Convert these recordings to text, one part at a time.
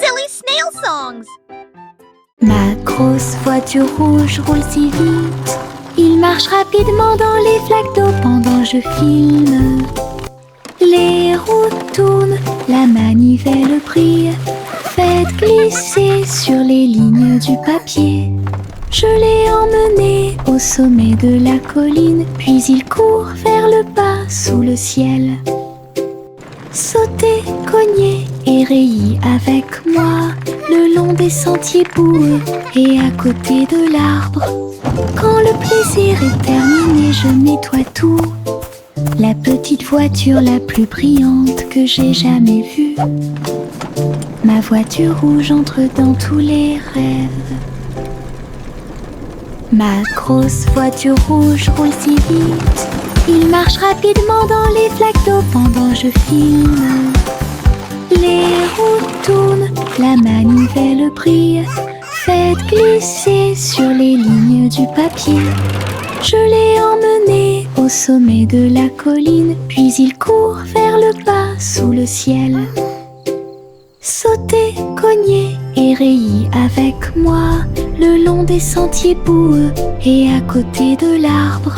Silly snail songs! Ma grosse voiture rouge roule si vite. Il marche rapidement dans les flaques d'eau pendant que je filme. Les roues tournent, la manivelle brille. Faites glisser sur les lignes du papier. Je l'ai emmené au sommet de la colline, puis il court vers le bas sous le ciel. Sauter, cogner et rayer avec moi le long des sentiers boueux et à côté de l'arbre. Quand le plaisir est terminé, je nettoie tout. La petite voiture la plus brillante que j'ai jamais vue. Ma voiture rouge entre dans tous les rêves. Ma grosse voiture rouge roule si vite. Il marche rapidement dans les flaques d'eau pendant que je filme. Les roues tournent, la manivelle brille. Faites glisser sur les lignes du papier. Je l'ai emmené au sommet de la colline, puis il court vers le bas sous le ciel. Sauter, cogner et rayer avec moi le long des sentiers boueux et à côté de l'arbre.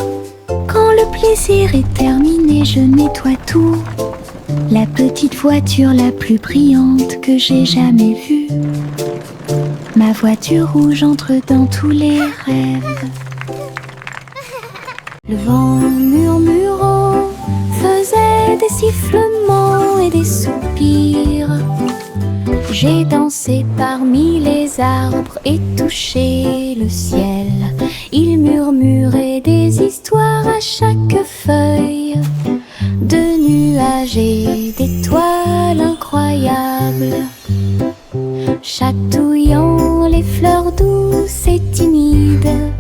Quand le plaisir est terminé, je nettoie tout. La petite voiture la plus brillante que j'ai jamais vue. Ma voiture rouge entre dans tous les rêves. Le vent murmurant faisait des sifflements et des soupirs. J'ai dansé parmi les arbres et touché le ciel. Il murmurait des histoires à chaque feuille, de nuages et d'étoiles incroyables, chatouillant les fleurs douces et timides,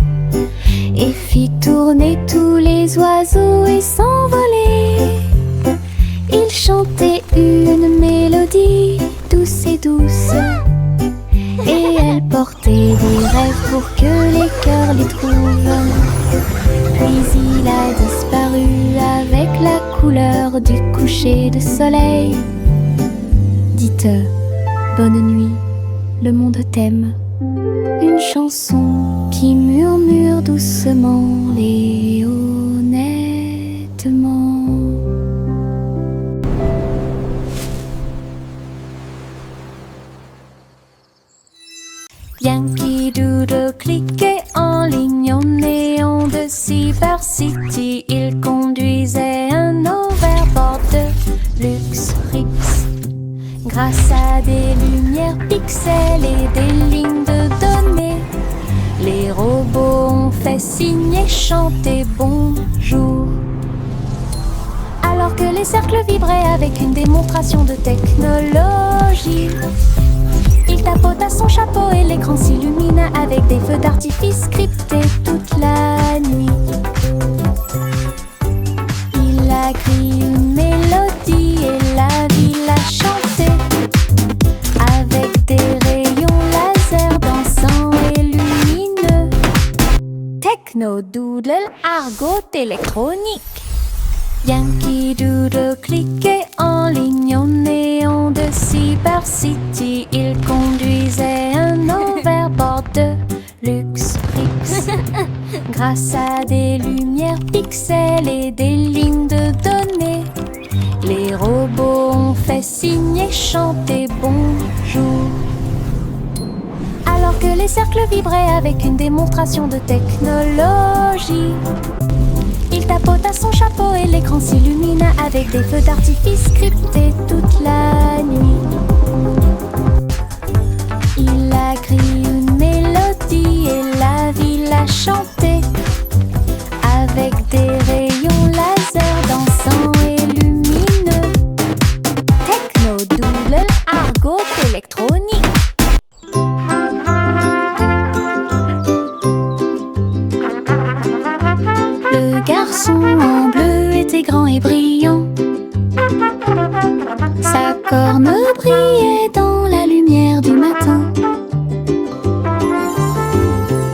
et fit tourner tous les oiseaux et s'envoler. Il chantait une mélodie douce et douce, et elle portait des rêves pour que les cœurs les trouvent. Puis il a disparu avec la couleur du coucher de soleil. Dites bonne nuit, le monde t'aime. Une chanson qui murmure doucement et honnêtement. Yankee Doodle cliquait en ligne au néon de Cyber City. Il conduisait un overboard de luxe Rix. Grâce à des lumières pixels et des lignes de données, les robots ont fait signe et chanter bonjour. Alors que les cercles vibraient avec une démonstration de technologie, il tapota son chapeau et l'écran s'illumina avec des feux d'artifice scriptés toute la nuit. Il a crié une mélodie et la ville a chanté avec des rayons laser dansants et lumineux. Techno Doodle, argot électronique. Yankee Doodle cliquait en ligne au néon de Cyber City. Il conduisait un overboard de luxe Rix. Grâce à des lumières pixels et des lignes de données, les robots ont fait signe et chanter bonjour. Alors que les cercles vibraient avec une démonstration de technologie, il tapota son chapeau et l'écran s'illumina avec des feux d'artifice scriptés toute la nuit. Il a crié une mélodie et la ville a chanté avec des rayons laser dansants et lumineux. Techno Doodle, argot électronique. Le garçon en bleu était grand et brillant. Sa corne brillait dans la lumière du matin.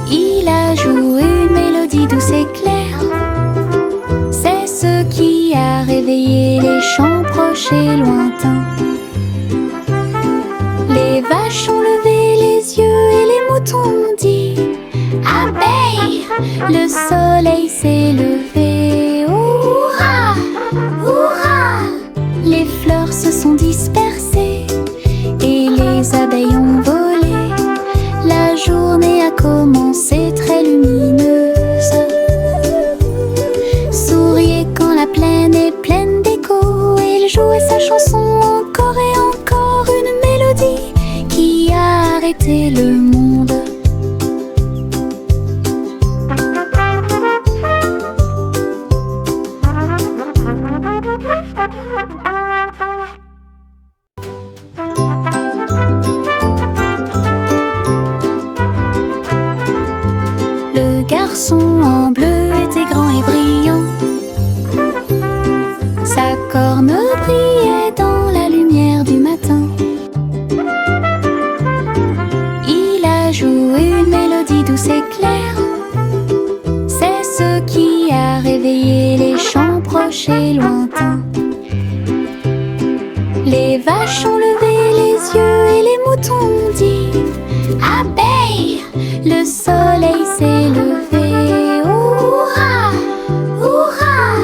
Il a joué une mélodie douce et claire. C'est ce qui a réveillé les chants proches et lointains. Les vagues Le soleil s'est levé, hurrah, hurrah! Les fleurs se sont dispersées et les abeilles ont volé. La journée a commencé très lumineuse. Souriez quand la plaine est pleine d'écho. Il jouait sa chanson encore et encore, une mélodie qui a arrêté le monde. Le garçon en bleu était grand et brillant. Sa corne brillait dans la lumière du matin. Il a joué une mélodie douce et claire. C'est ce qui a réveillé les chants proches et lointains. Les vaches ont levé les yeux et les moutons ont dit abeille! Le soleil s'est levé, hurrah, hurrah!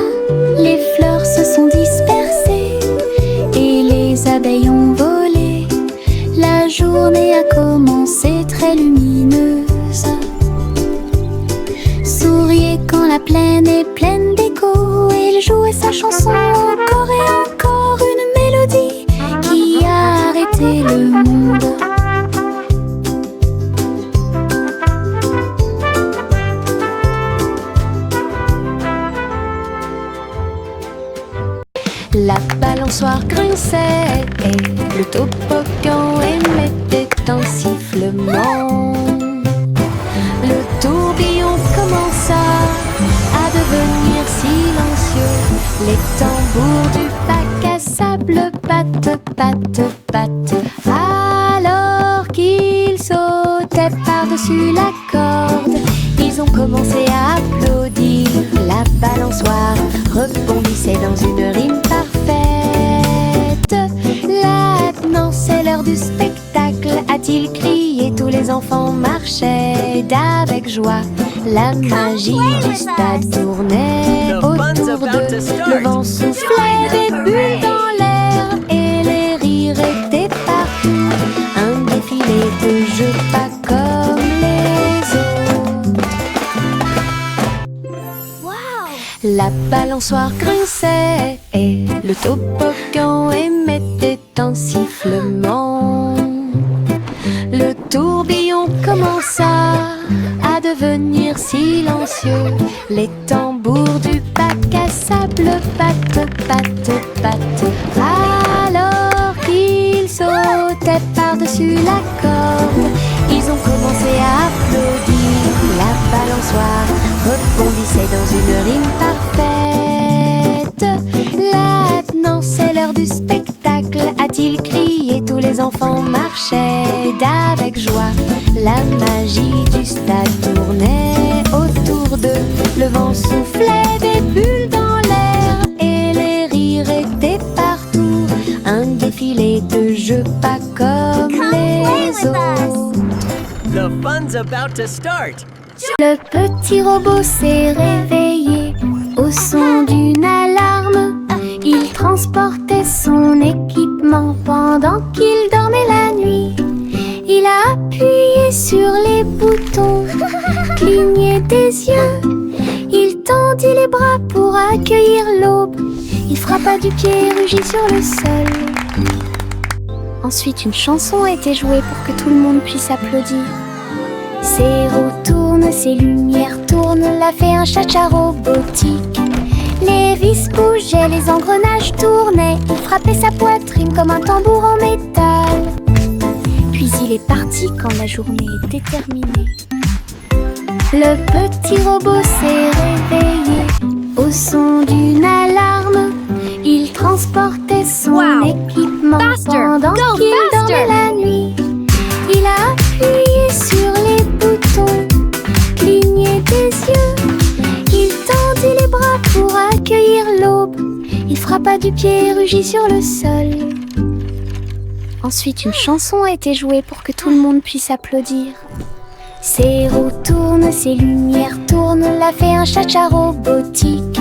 Les fleurs se sont dispersées et les abeilles ont volé. La journée a commencé très lumineuse. Souriez quand la plaine est pleine d'écho. Il jouait sa chanson encore et encore, une mélodie qui a arrêté le monde. La balançoire grinçait et le toboggan émettait un sifflement. Le tourbillon commença à devenir silencieux. Les tambours du bac à sable battent, battent, battent. Alors qu'ils sautaient par-dessus la corde, ils ont commencé à applaudir. La balançoire rebondissait dans une rime parfaite. Maintenant c'est l'heure du spectacle, a-t-il crié. Tous les enfants marchaient avec joie. La magie du stade tournait autour d'eux. Le vent soufflait des bulles dans l'air et les rires étaient partout. Un défilé de jeux pas comme les autres. La balançoire grinçait et le toboggan émettait un sifflement. Le tourbillon commença à devenir silencieux. Les tambours du bac à sable battent, battent, battent. Alors qu'ils sautaient par-dessus la corde, ils ont commencé à applaudir. La balançoire rebondissait dans une rime parfaite. Maintenant c'est l'heure du spectacle, a-t-il crié. Tous les enfants marchaient avec joie. La magie du stade tournait autour d'eux. Le vent soufflait des bulles dans l'air et les rires étaient partout. Un défilé de jeux pas comme les autres. The fun's about to start. Le petit robot s'est réveillé au son d'une alarme. Il transportait son équipement pendant qu'il dormait la nuit. Il a appuyé sur les boutons, cligné des yeux. Il tendit les bras pour accueillir l'aube. Il frappa du pied et rugit sur le sol. Ensuite, une chanson a été jouée pour que tout le monde puisse applaudir. Ses roues tournent, ses lumières tournent, l'a fait un cha-cha robotique. Les vis bougeaient, les engrenages tournaient. Il frappait sa poitrine comme un tambour en métal. Puis il est parti quand la journée était terminée. Le petit robot s'est réveillé au son d'une alarme. Il transportait son équipement pendant qu'il dormait la nuit. Il a appuyé sur les boutons, cligné des yeux. Il tendit les bras pour accueillir l'aube. Il frappa du pied et rugit sur le sol. Ensuite, une chanson a été jouée pour que tout le monde puisse applaudir. Ses roues tournent, ses lumières tournent, l'a fait un cha-cha robotique.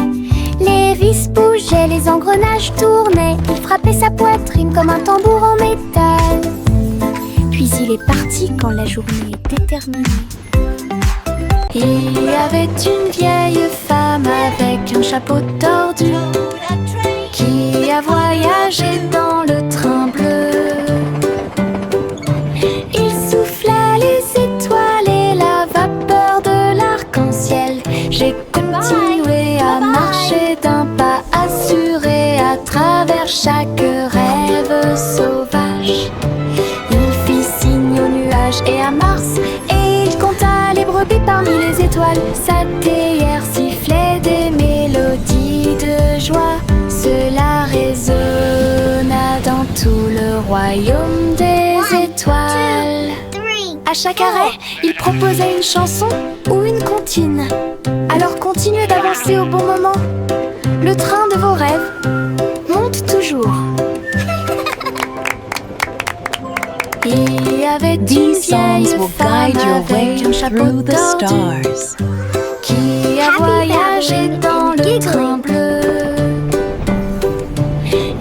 Les vis bougeaient, les engrenages tournaient, il frappait sa poitrine comme un tambour en métal. Puis il est parti quand la journée était terminée. Il y avait une vieille femme avec un chapeau tordu qui a voyagé dans le train bleu. Il souffla les étoiles et la vapeur de l'arc-en-ciel. J'ai continué à marcher d'un pas assuré à travers chaque rêve sauvage. Il fit signe aux nuages et à Mars, et il compta les brebis parmi les étoiles. Sa théière sifflait des mélodies de joie. Cela résonna dans tout le royaume des étoiles. À chaque arrêt, il proposait une chanson ou une comptine. Alors continuez d'avancer au bon moment. Le train de vos rêves monte toujours. Il y avait une vieille femme avec un chapeau tordu qui a voyagé dans le train bleu.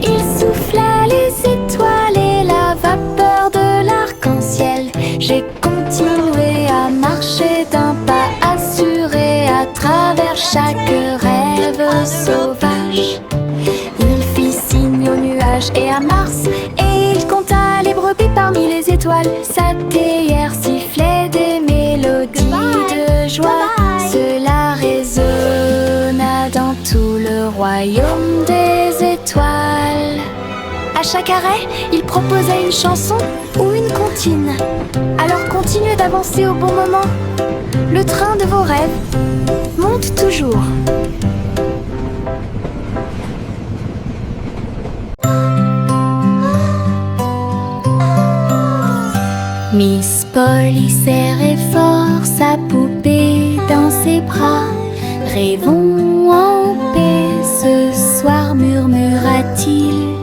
Il souffla les étoiles et la vapeur de l'arc-en-ciel. J'ai continué à marcher d'un pas assuré à travers chaque rêve sauvage. Il fit signe aux nuages et à Mars, et il compta les brebis parmi les étoiles. Sa théière sifflait des mélodies de joie. Cela résonna dans tout le royaume des étoiles. À chaque arrêt, il proposait une chanson ou une comptine. Alors continuez d'avancer au bon moment. Le train de vos rêves monte toujours. Miss Polly serrait fort sa poupée dans ses bras. Rêvons en paix ce soir, murmura-t-il.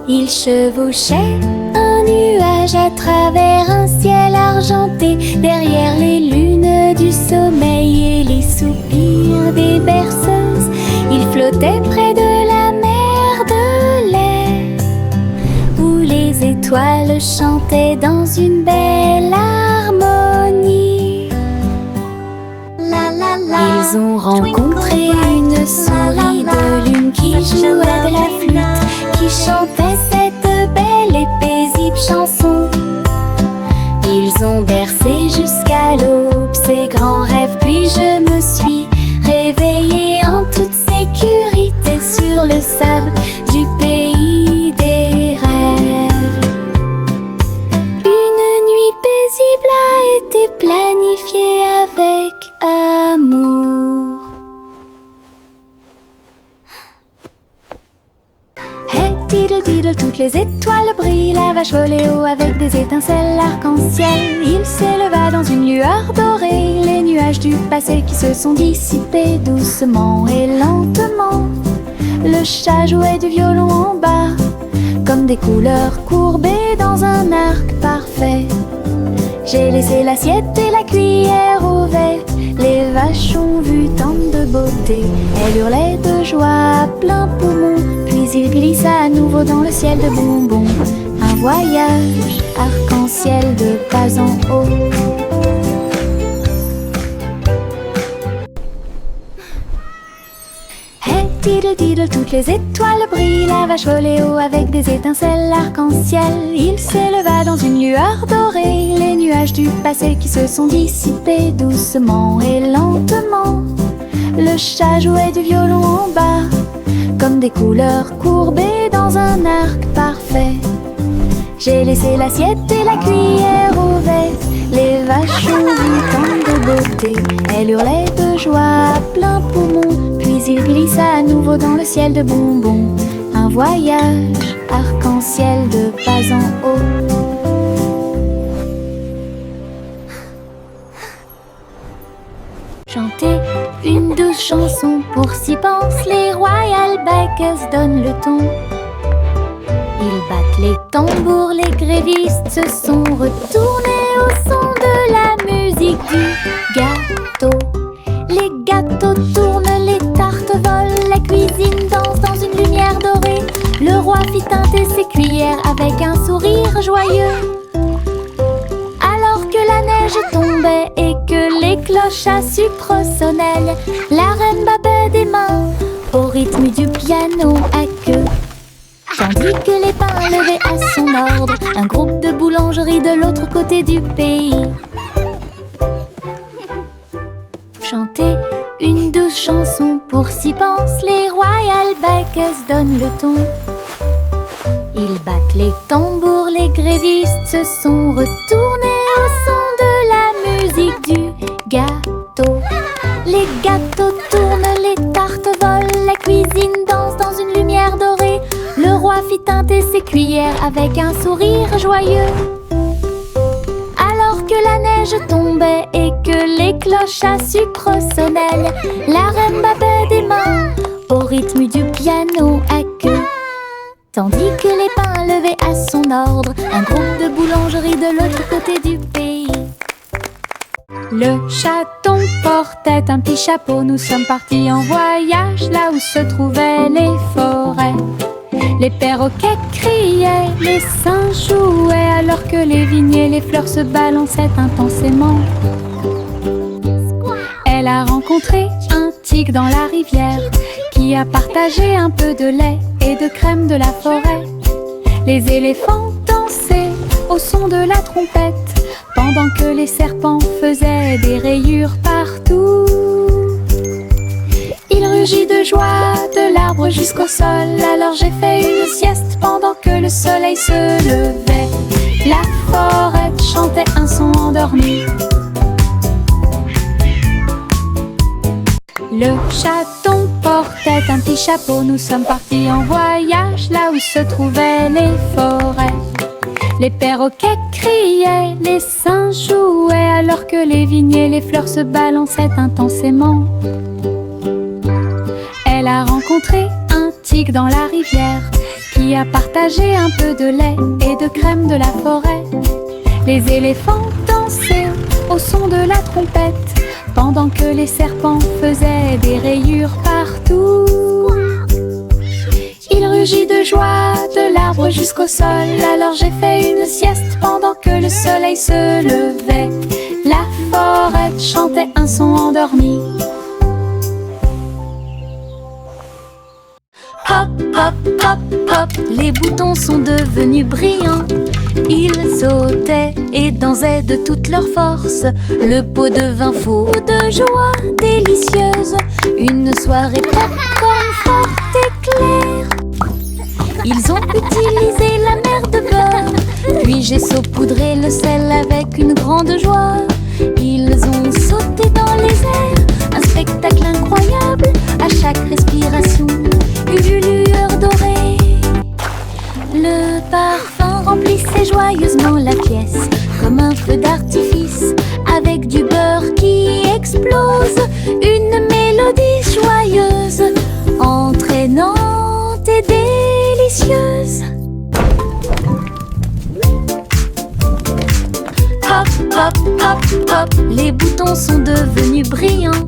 Il chevauchait un nuage à travers un ciel argenté, derrière les lunes du sommeil et les soupirs des berceuses. Il flottait près de la mer de lait, où les étoiles chantaient dans une belle harmonie. Ils ont rencontré une souris de lune qui jouait de la flûte, qui chantait cette belle et paisible chanson. Ils ont bercé jusqu'à l'aube ces grands rêves, puis je me suis réveillée en toute sécurité sur le sable du pays des rêves. Une nuit paisible a été planifiée avec amour. Hey diddle diddle, toutes les étoiles brillent, la vache volait haut avec des étincelles arc-en-ciel. Il s'éleva dans une lueur dorée, les nuages du passé qui se sont dissipés doucement et lentement. Le chat jouait du violon en bas, comme des couleurs courbées dans un arc parfait. J'ai laissé l'assiette et la cuillère au vert. Les vaches ont vu tant de beauté, elles hurlaient de joie à plein poumon. Puis il glissa à nouveau dans le ciel de bonbons. Un voyage arc-en-ciel de pas en haut. Hey diddle diddle, toutes les étoiles brillent, la vache volait haut avec des étincelles arc-en-ciel. Il s'éleva dans une lueur dorée, les nuages du passé qui se sont dissipés doucement et lentement. Le chat jouait du violon en bas, comme des couleurs courbées dans un arc parfait. J'ai laissé l'assiette et la cuillère au vert. Les vaches ont vu tant de beauté, elles hurlaient de joie à plein poumon. Puis il glissa à nouveau dans le ciel de bonbons. Un voyage arc-en-ciel de pas en haut. Chanter une douce chanson pour s'y pense, les Royal Bakers donnent le ton. Ils battent les tambours, les grévistes se sont retournés au son de la musique du gâteau. Les gâteaux tournent, les tartes volent, la cuisine danse dans une lumière dorée. Le roi fit teinter ses cuillères avec un sourire joyeux. Alors que la neige tombait et que les cloches à sucre sonnaient, la reine battait des mains au rythme du piano à queue. Tandis que les pains levaient à son ordre un groupe de boulangeries de l'autre côté du pays chantaient une douce chanson. Pour s'y pensent les Royal Bakers donnent le ton. Ils battent les tambours, les grévistes se sont retournés au son de la musique du gâteau. Les gâteaux tournent, les tartes volent, la cuisine danse dans une lumière dorée. Le roi fit teinter ses cuillères avec un sourire joyeux. Alors que la neige tombait et que les cloches à sucre sonnaient, la reine battait des mains au rythme du piano à queue. Tandis que les pains levaient à son ordre un groupe de boulangeries de l'autre côté du pays. Le chaton portait un petit chapeau. Nous sommes partis en voyage là où se trouvaient les forêts. Les perroquets criaient, les singes jouaient, alors que les vignes et les fleurs se balançaient intensément. Elle a rencontré un tigre dans la rivière qui a partagé un peu de lait et de crème de la forêt. Les éléphants dansaient au son de la trompette pendant que les serpents faisaient des rayures partout. Il rugit de joie de l'arbre jusqu'au sol. Alors j'ai fait une sieste pendant que le soleil se levait. La forêt chantait un son endormi. Le chaton portait un petit chapeau. Nous sommes partis en voyage là où se trouvaient les forêts. Les perroquets criaient, les singes jouaient, alors que les vignes et les fleurs se balançaient intensément. Elle a rencontré un tigre dans la rivière qui a partagé un peu de lait et de crème de la forêt. Les éléphants dansaient au son de la trompette pendant que les serpents faisaient des rayures partout. Il rugit de joie de l'arbre jusqu'au sol. Alors j'ai fait une sieste pendant que le soleil se levait. La forêt chantait un son endormi. Hop, hop, hop, hop, les boutons sont devenus brillants. Ils sautaient et dansaient de toute leur force. Le pot devint fou de joie délicieuse. Une soirée popcorn forte et claire. Ils ont utilisé la mer de beurre, puis j'ai saupoudré le sel avec une grande joie. Ils ont sauté dans les airs, un spectacle incroyable. À chaque respiration, une lueur dorée. Le parfum remplissait joyeusement la pièce, comme un feu d'artifice, avec du beurre qui explose. Une mélodie joyeuse, entraînante et délicieuse. Hop, hop, hop, hop, les boutons sont devenus brillants.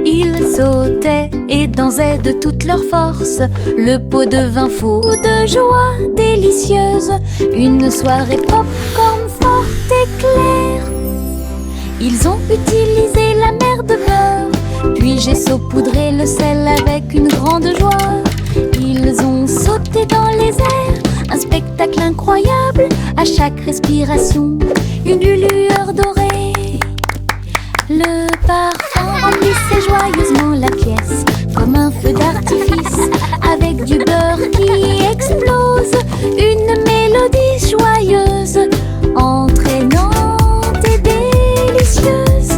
Ils sautaient et dansaient de toute leur force. Le pot devint fou de joie délicieuse. Une soirée popcorn forte et claire. Ils ont utilisé la mer de beurre, puis j'ai saupoudré le sel avec une grande joie. Ils ont sauté dans les airs, un spectacle incroyable. À chaque respiration, une lueur dorée. Le parfum remplissait joyeusement la pièce, comme un feu d'artifice, avec du beurre qui explose. Une mélodie joyeuse, entraînante et délicieuse.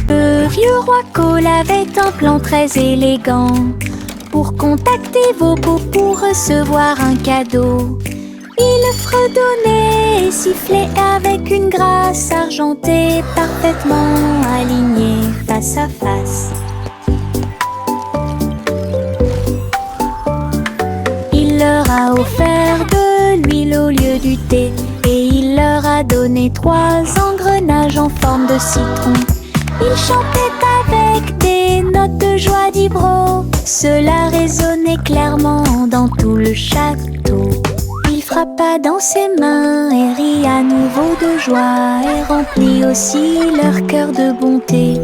Le vieux roi Cole avait un plan très élégant pour contacter vos beaux pour recevoir un cadeau. Il fredonnait et sifflait avec une grâce argentée, parfaitement alignée face à face. Il leur offert de l'huile au lieu du thé. Et il leur a donné 3 engrenages en forme de citron. Ils chantaient avec des notes de joie d'Ibro. Cela résonnait clairement dans tout le château. Il frappa dans ses mains et rit à nouveau de joie, et remplit aussi leur cœur de bonté.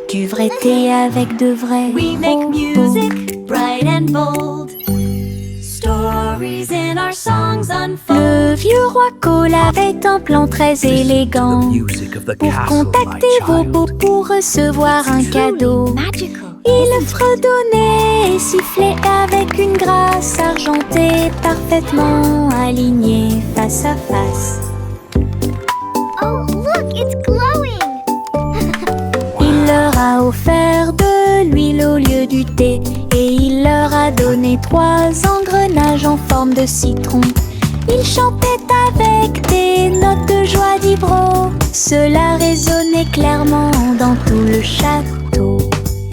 Du vrai thé avec de vrais We make propos. music bright and bold. Stories in our songs unfold. Le vieux roi Cole avait un plan très élégant pour contacter vos beaux pour recevoir un cadeau. Il fredonnait et sifflait avec une grâce argentée, parfaitement alignée face à face. Oh, look, it's glowing! Il leur a offert de l'huile au lieu du thé, et il leur a donné 3 engrenages en forme de citron. Ils chantaient avec des notes de joie d'Ibro. Cela résonnait clairement dans tout le château.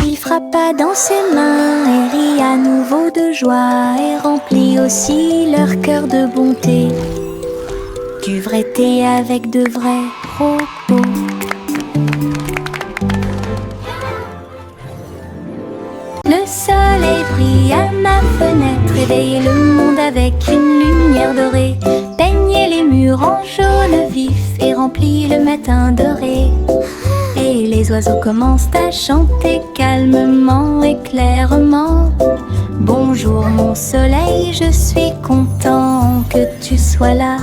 Il frappa dans ses mains et rit à nouveau de joie, et remplit aussi leur cœur de bonté. Du vrai thé avec de vrais propos. Le soleil brille à ma fenêtre, réveille le monde avec une lumière dorée, peignait les murs en jaune vif et remplit le matin doré. Et les oiseaux commencent à chanter calmement et clairement. Bonjour mon soleil, je suis content que tu sois là.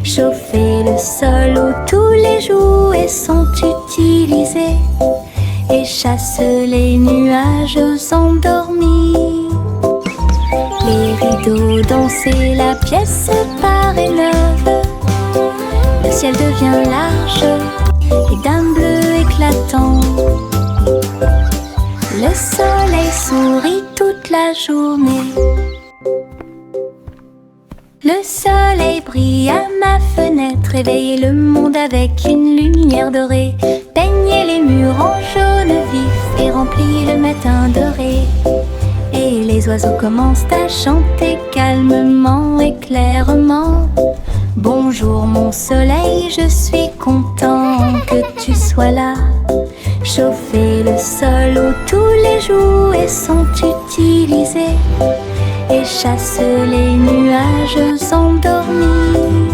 Chauffer le sol où tous les jouets sont utilisés, et chasse les nuages endormis. Les rideaux dansaient, la pièce se paraît neuve. Le ciel devient large et d'un bleu éclatant. Le soleil sourit toute la journée. Le soleil brille à ma fenêtre, réveille le monde avec une lumière dorée, peignait les murs en jaune vif et remplit le matin doré. Et les oiseaux commencent à chanter calmement et clairement. Bonjour mon soleil, je suis content que tu sois là. Chauffer le sol où tous les jouets sont utilisés, et chasse les nuages endormis.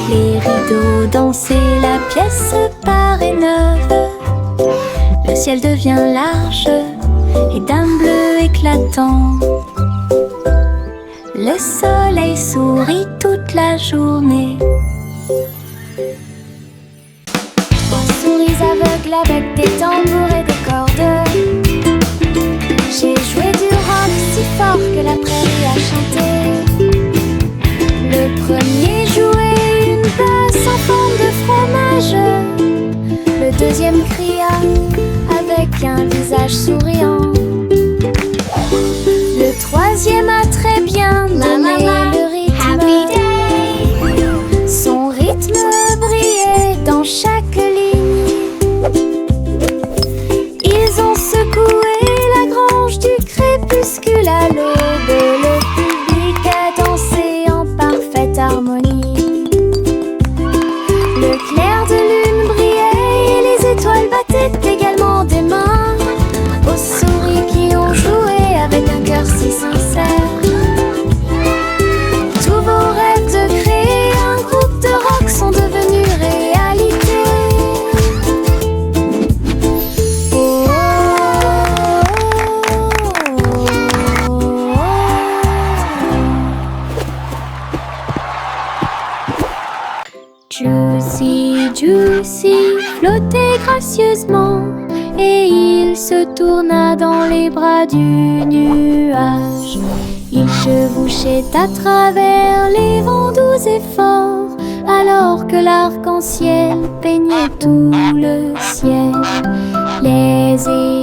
Les rideaux dansaient, la pièce paraît neuve. Le ciel devient large et d'un bleu éclatant. Le soleil sourit toute la journée. Souris aveugles avec des tambours et des cordes. J'ai joué du rock si fort que la prairie a chanté. Le premier jouait une basse en forme de fromage. Le deuxième cria avec un visage souriant. Le troisième a très bien donné le rythme. Son rythme brillait dans chaque ligne. Ils ont secoué la grange du crépuscule à l'aube. Le public a dansé en parfaite harmonie. Le clair de lune brillait et les étoiles battaient également des mains aux souris qui ont joué avec un cœur si sincère. Tous vos rêves de créer un groupe de rock sont devenus réalité. Oh, Juicy, Juicy flottait gracieusement, et il se tourna dans les bras du nuage. Il chevauchait à travers les vents doux et forts, alors que l'arc-en-ciel peignait tout le ciel. Les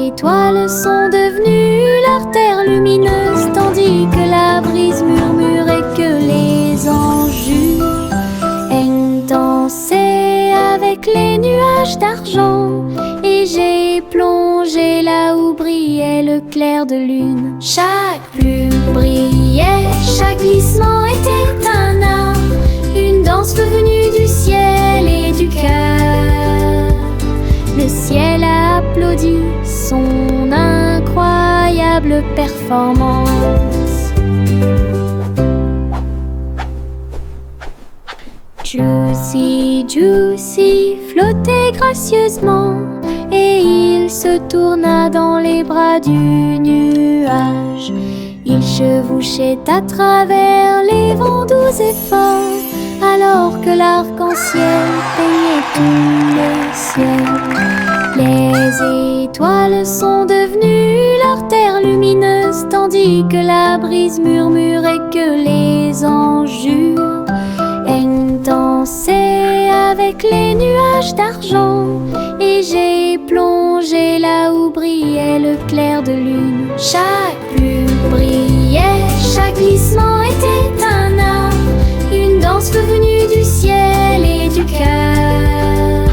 étoiles sont devenues l'artère lumineuse, tandis que la brise murmurait que les anges dansaient avec les nuages d'argent. Et j'ai plongé là où brillait le clair de lune. Chaque plume brillait, chaque glissement était un art, une danse venue du ciel et du cœur. Le ciel a applaudi son incroyable performance. Juicy, Juicy flottait gracieusement et il se tourna dans les bras du nuage. Il chevauchait à travers les vents doux et forts, alors que l'arc-en-ciel peignait tout le ciel. Les étoiles sont devenues leur terre lumineuse, tandis que la brise murmurait que les anges jurent. Dansais avec les nuages d'argent, et j'ai plongé là où brillait le clair de lune. Chaque plume brillait, chaque glissement était un art, une danse venue du ciel et du cœur.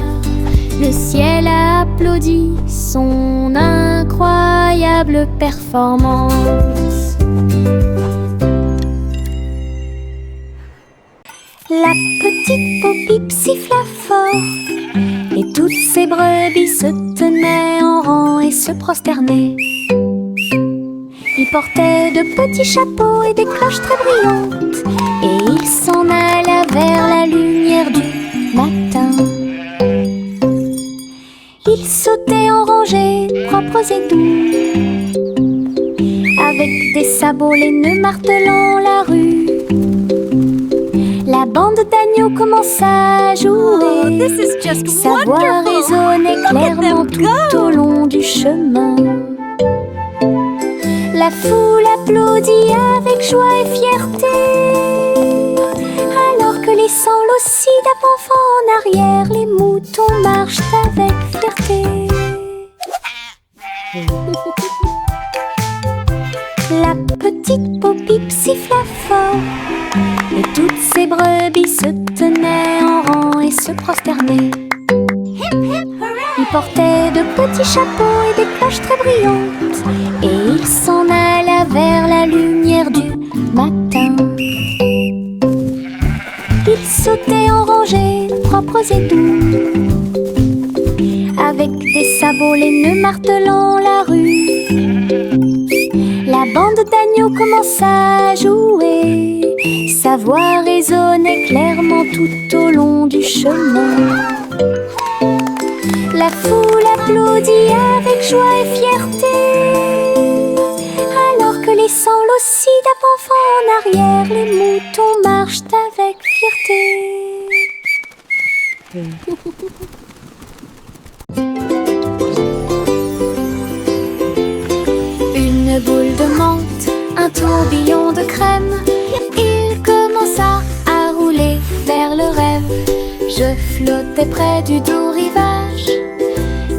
Le ciel a applaudi son incroyable performance. La petite Poppy siffla fort, et toutes ses brebis se tenaient en rang et se prosternaient. Ils portaient de petits chapeaux et des cloches très brillantes, et ils s'en allaient vers la lumière du matin. Ils sautaient en rangées propres et doux, avec des sabots laineux martelant la rue. La bande d'agneaux commença à jouer. Sa voix résonnait clairement tout au long du chemin. La foule applaudit avec joie et fierté, alors que les sanglots aussi d'avant en arrière, les moutons marchent avec fierté. La petite Poppy siffla fort, et toutes ses brebis se tenaient en rang et se prosternaient. Ils portaient de petits chapeaux et des cloches très brillantes, et ils s'en allaient vers la lumière du matin. Ils sautaient en rangées propres et doux, avec des sabots laineux martelant la rue. La bande d'agneaux commença à jouer. Sa voix résonnait clairement tout au long du chemin. La foule applaudit avec joie et fierté, alors que les sanglots aussi d'avant en arrière, les moutons marchent avec fierté. Une boule de menthe, un tourbillon de crème, il commença à rouler vers le rêve. Je flottais près du doux rivage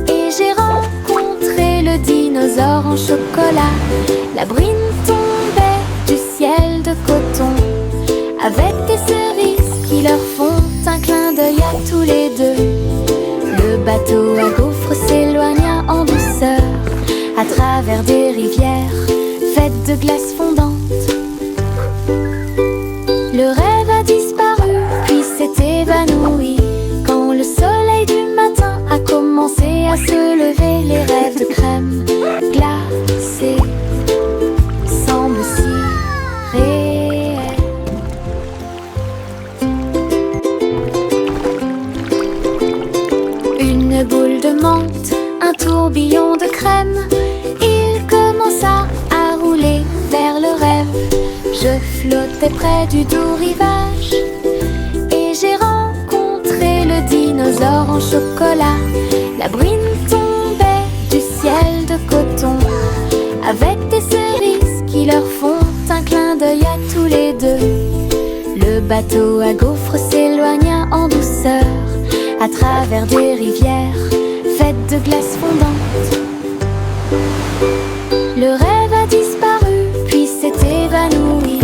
et j'ai rencontré le dinosaure en chocolat. La bruine tombait du ciel de coton, avec des cerises qui leur font un clin d'œil à tous les deux. Le bateau à gaufres s'éloigna en douceur à travers des rivières faites de glace fondante. Le rêve a disparu puis s'est évanoui quand le soleil du matin a commencé à se lever. Les rêves de crème glacée semblent si réels. Une boule de menthe, un tourbillon de crème, il commença à rouler vers le rêve. Je flottais près du doux rivage et j'ai rencontré le dinosaure en chocolat. La bruine tombait du ciel de coton, avec des cerises qui leur font un clin d'œil à tous les deux. Le bateau à gaufres s'éloigna en douceur à travers des rivières faites de glace fondante. Le rêve a disparu puis s'est évanoui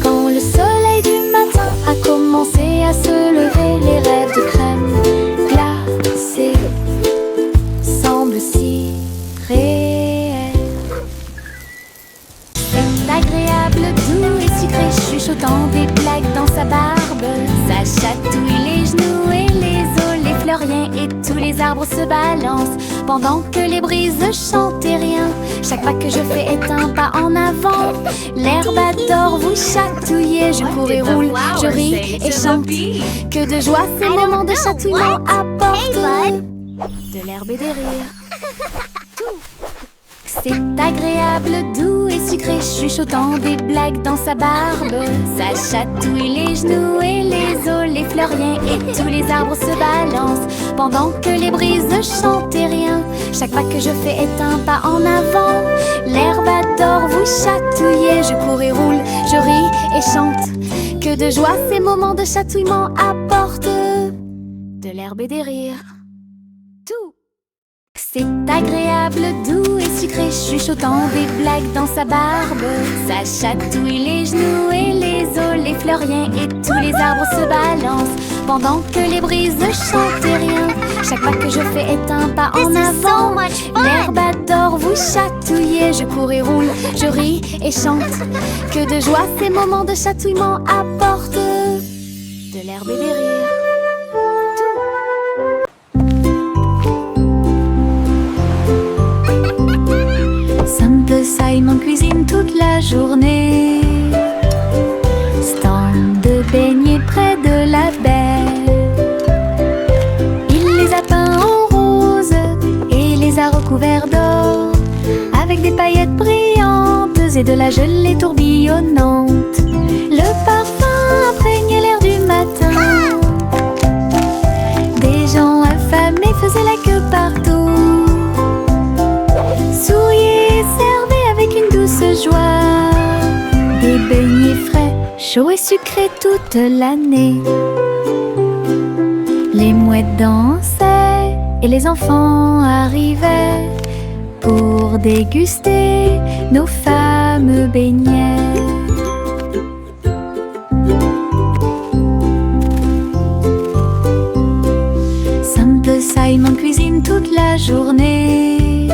quand le soleil du matin a commencé à se lever. Les rêves de crème glacée semblent si réels. agréable, doux et sucré, chuchotant des blagues dans sa barbe. Ça chatouille les genoux et les os, les fleuriens et tous les arbres se balancent pendant que les brises chantent et rien. Chaque pas que je fais est un pas en avant. L'herbe adore vous chatouiller. Je cours et roule, je ris et chante. Que de joie ces moments de chatouillement apportent de l'herbe et des rires. C'est agréable, doux et sucré, chuchotant des blagues dans sa barbe. Ça chatouille les genoux et les os, les fleuriens et tous les arbres se balancent pendant que les brises chantent et rien. Chaque pas que je fais est un pas en avant. L'herbe adore vous chatouiller. Je cours et roule, je ris et chante. Que de joie ces moments de chatouillement apportent de l'herbe et des rires. Tout. C'est agréable, doux et sucré, chuchotant des blagues dans sa barbe. Ça chatouille les genoux et les os, les fleuriens et tous les arbres se balancent pendant que les brises chantent et rien. Chaque pas que je fais est un pas en avant. L'herbe adore vous chatouiller. Je cours et roule, je ris et chante. Que de joie ces moments de chatouillement apportent de l'herbe et des rires. Simon cuisine toute la journée. Stand de beignets près de la baie. Il les a peints en rose et les a recouverts d'or, avec des paillettes brillantes et de la gelée tourbillonnante. Le parfum imprègne l'air du matin. Des gens affamés faisaient la queue partout. Souriez, servez avec une douce joie. Des beignets frais, chauds et sucrés toute l'année. Les mouettes dansaient et les enfants arrivaient pour déguster nos fameux beignets. Simple Simon cuisine toute la journée.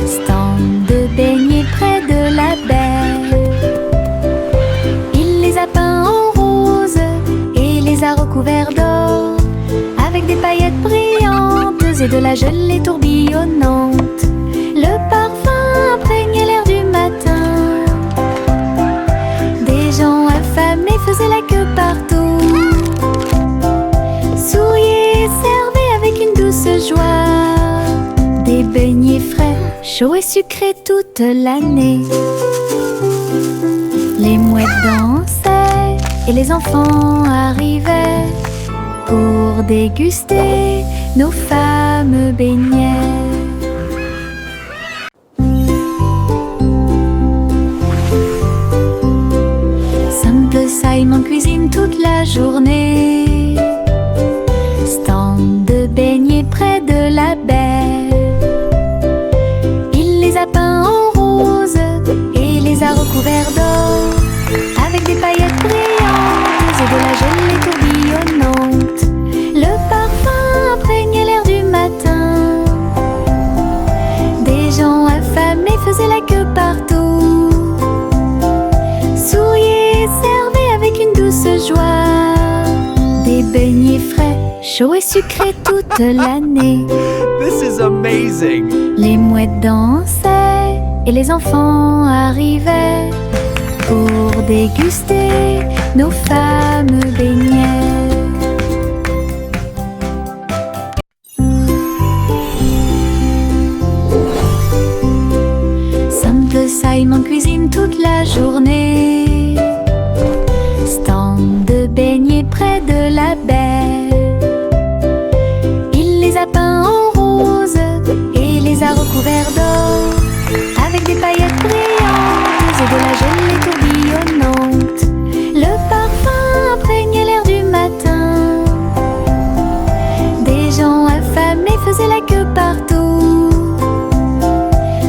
Stand de beignets près de la baie. Il les a peints en rose et les a recouverts d'or, avec des paillettes brillantes et de la gelée tourbillonnante. Le parfum imprègne l'air du matin. Des gens affamés faisaient la queue partout. Souriez, servez avec une douce joie. Des beignets frais, chauds et sucrés toute l'année. Les mouettes dansaient et les enfants arrivaient pour déguster nos fameux beignets. Simple Simon cuisine toute la journée. Stand de beignets près de la baie. Il les a peints en rose et les a recouverts d'or, avec des paillettes brillantes et de la gelée tourbillonnante. Le parfum imprègne l'air du matin. Des gens affamés faisaient la queue partout. Souriez, servez avec une douce joie. Des beignets frais, chauds et sucrés toute l'année. This is amazing! Les mouettes dansaient et les enfants arrivaient pour déguster nos fameux beignets. Simple Simon cuisine toute la journée. Stand de beignets près de la baie. Il les a peints en rose et les a recouverts d'or, avec des paillettes brillantes et de la gelée tourbillonnante. Le parfum imprègne l'air du matin. Des gens affamés faisaient la queue partout.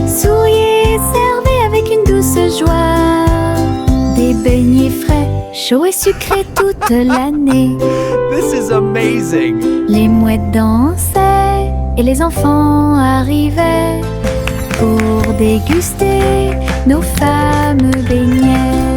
Souriez, servez avec une douce joie. Des beignets frais, chauds et sucrés toute l'année. This is amazing! Les mouettes dansaient et les enfants arrivaient pour déguster nos fameux beignets.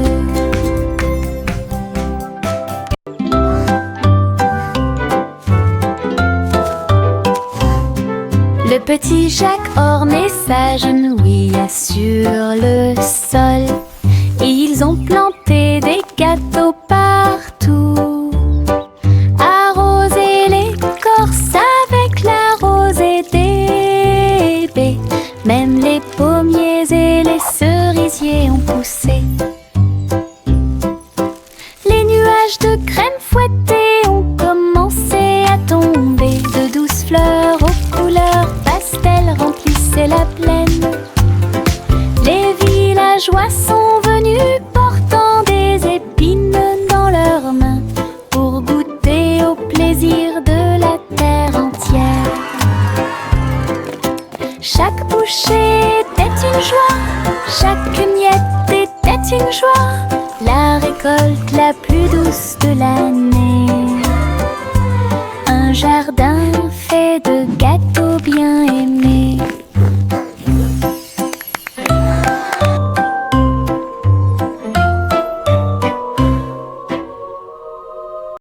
Le petit Jacques ornait s'agenouilla sur le sol et ils ont planté des gâteaux partout. Arroser l'écorce avec la rosée des baies, même les pommiers et les cerisiers ont poussé. Les nuages de crème fouettée ont commencé à tomber, de douces fleurs aux couleurs pastel remplissaient la plaine. Les villageois sont venus portant des épines dans leurs mains pour goûter au plaisir de la terre entière. Chaque bouchée était une joie, chaque miette était une joie, la récolte la plus douce de l'année. Un jardin fait de